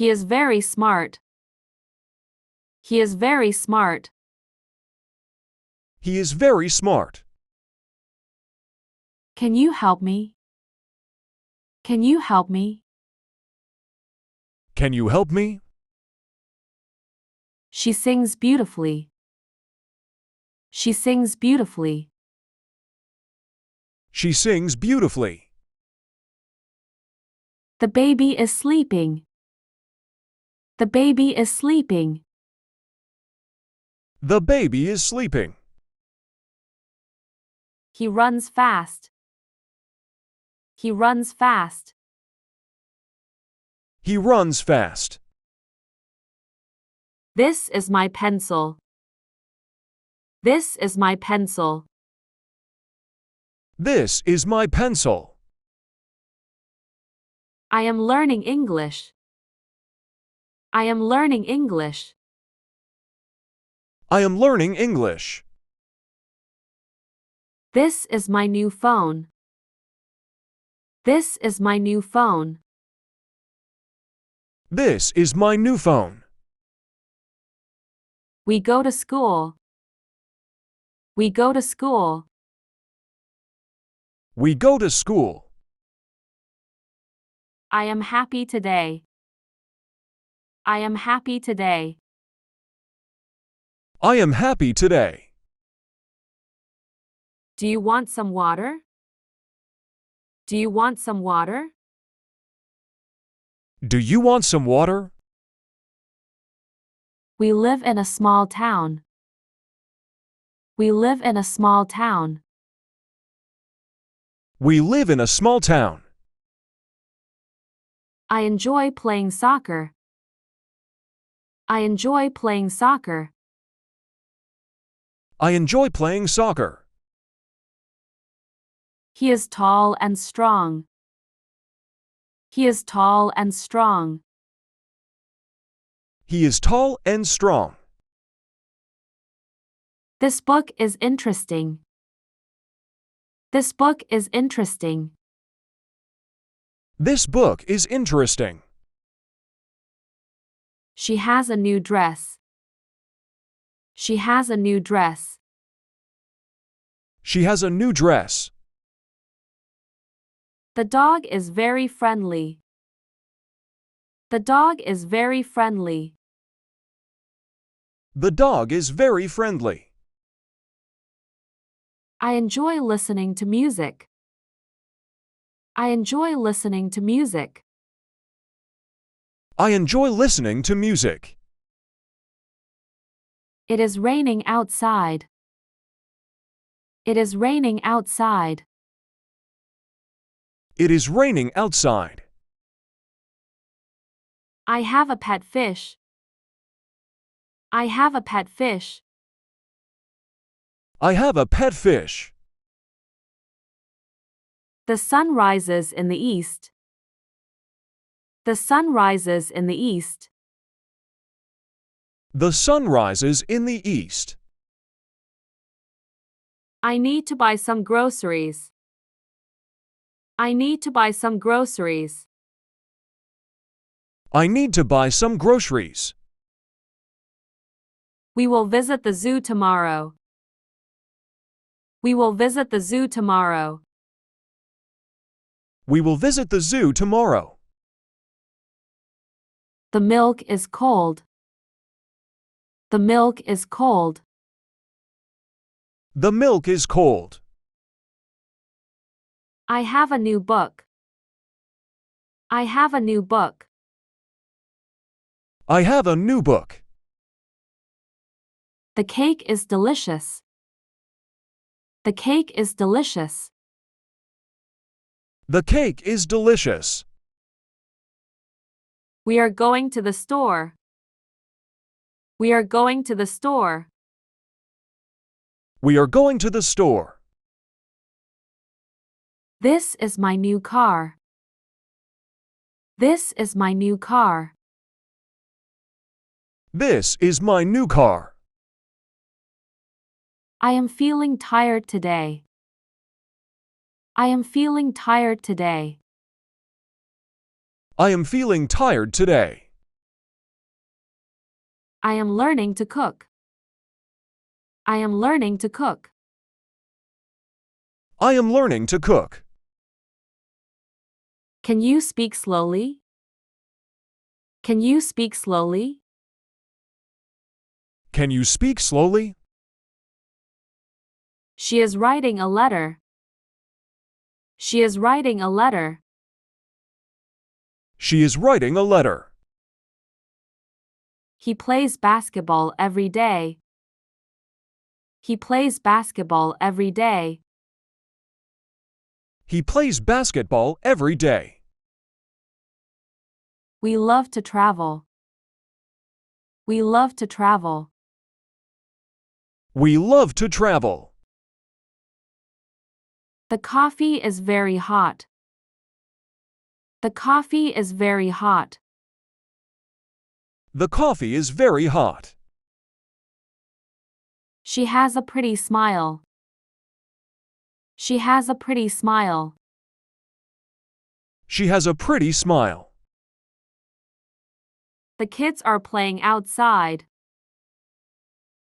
He is very smart. He is very smart. He is very smart. Can you help me? Can you help me? Can you help me? She sings beautifully. She sings beautifully. She sings beautifully. The baby is sleeping. The baby is sleeping. The baby is sleeping. He runs fast. He runs fast. He runs fast. This is my pencil. This is my pencil. This is my pencil. I am learning English. I am learning English. I am learning English. This is my new phone. This is my new phone. This is my new phone. We go to school. We go to school. We go to school. I am happy today. I am happy today. I am happy today. Do you want some water? Do you want some water? Do you want some water? We live in a small town. We live in a small town. We live in a small town. I enjoy playing soccer. I enjoy playing soccer. I enjoy playing soccer. He is tall and strong. He is tall and strong. He is tall and strong. This book is interesting. This book is interesting. This book is interesting. She has a new dress. She has a new dress. She has a new dress. The dog is very friendly. The dog is very friendly. The dog is very friendly. I enjoy listening to music. I enjoy listening to music. I enjoy listening to music. It is raining outside. It is raining outside. It is raining outside. I have a pet fish. I have a pet fish. I have a pet fish. The sun rises in the east. The sun rises in the east. The sun rises in the east. I need to buy some groceries. I need to buy some groceries. I need to buy some groceries. We will visit the zoo tomorrow. We will visit the zoo tomorrow. We will visit the zoo tomorrow. The milk is cold. The milk is cold. The milk is cold. I have a new book. I have a new book. I have a new book. The cake is delicious. The cake is delicious. The cake is delicious. We are going to the store. We are going to the store. We are going to the store. This is my new car. This is my new car. This is my new car. I am feeling tired today. I am feeling tired today. I am feeling tired today. I am learning to cook. I am learning to cook. I am learning to cook. Can you speak slowly? Can you speak slowly? Can you speak slowly? She is writing a letter. She is writing a letter. She is writing a letter. He plays basketball every day. He plays basketball every day. He plays basketball every day. We love to travel. We love to travel. We love to travel. The coffee is very hot. The coffee is very hot. The coffee is very hot. She has a pretty smile. She has a pretty smile. She has a pretty smile. The kids are playing outside.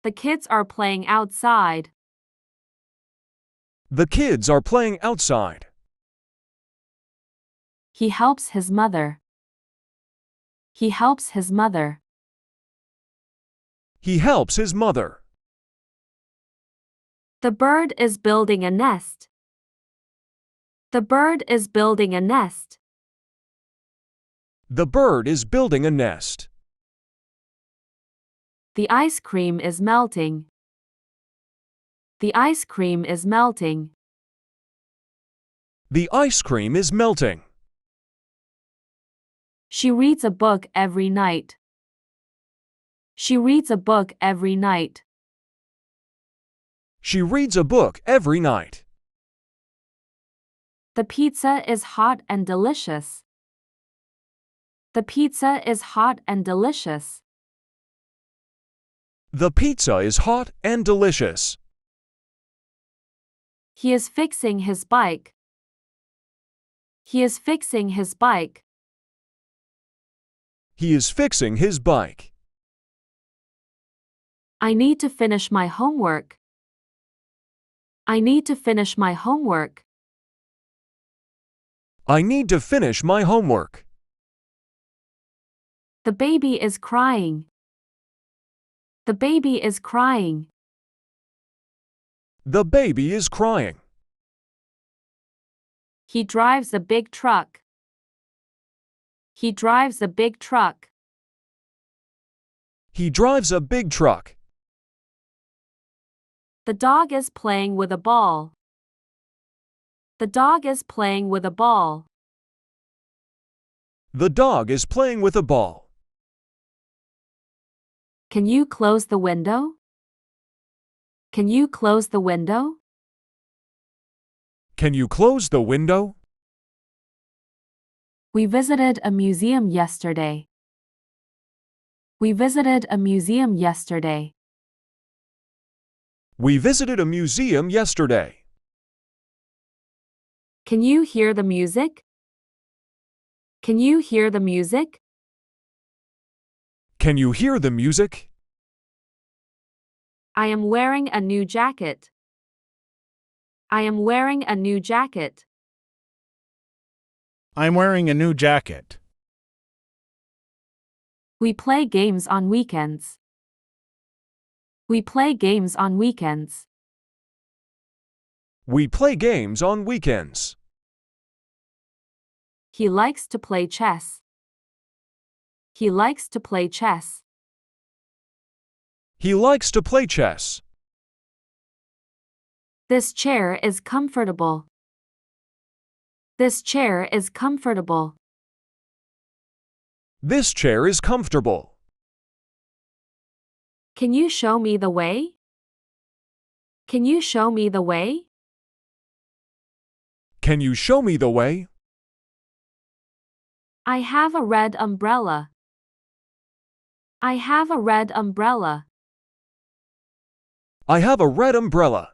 The kids are playing outside. The kids are playing outside. He helps his mother. He helps his mother. He helps his mother. The bird is building a nest. The bird is building a nest. The bird is building a nest. The ice cream is melting. The ice cream is melting. The ice cream is melting. She reads a book every night. She reads a book every night. She reads a book every night. The pizza is hot and delicious. The pizza is hot and delicious. The pizza is hot and delicious. He is fixing his bike. He is fixing his bike. He is fixing his bike. I need to finish my homework. I need to finish my homework. I need to finish my homework. The baby is crying. The baby is crying. The baby is crying. He drives a big truck. He drives a big truck. He drives a big truck. The dog is playing with a ball. The dog is playing with a ball. The dog is playing with a ball. Can you close the window? Can you close the window? Can you close the window? We visited a museum yesterday. We visited a museum yesterday. We visited a museum yesterday. Can you hear the music? Can you hear the music? Can you hear the music? I am wearing a new jacket. I am wearing a new jacket. I'm wearing a new jacket. We play games on weekends. We play games on weekends. We play games on weekends. He likes to play chess. He likes to play chess. He likes to play chess. This chair is comfortable. This chair is comfortable. This chair is comfortable. Can you show me the way? Can you show me the way? Can you show me the way? I have a red umbrella. I have a red umbrella. I have a red umbrella.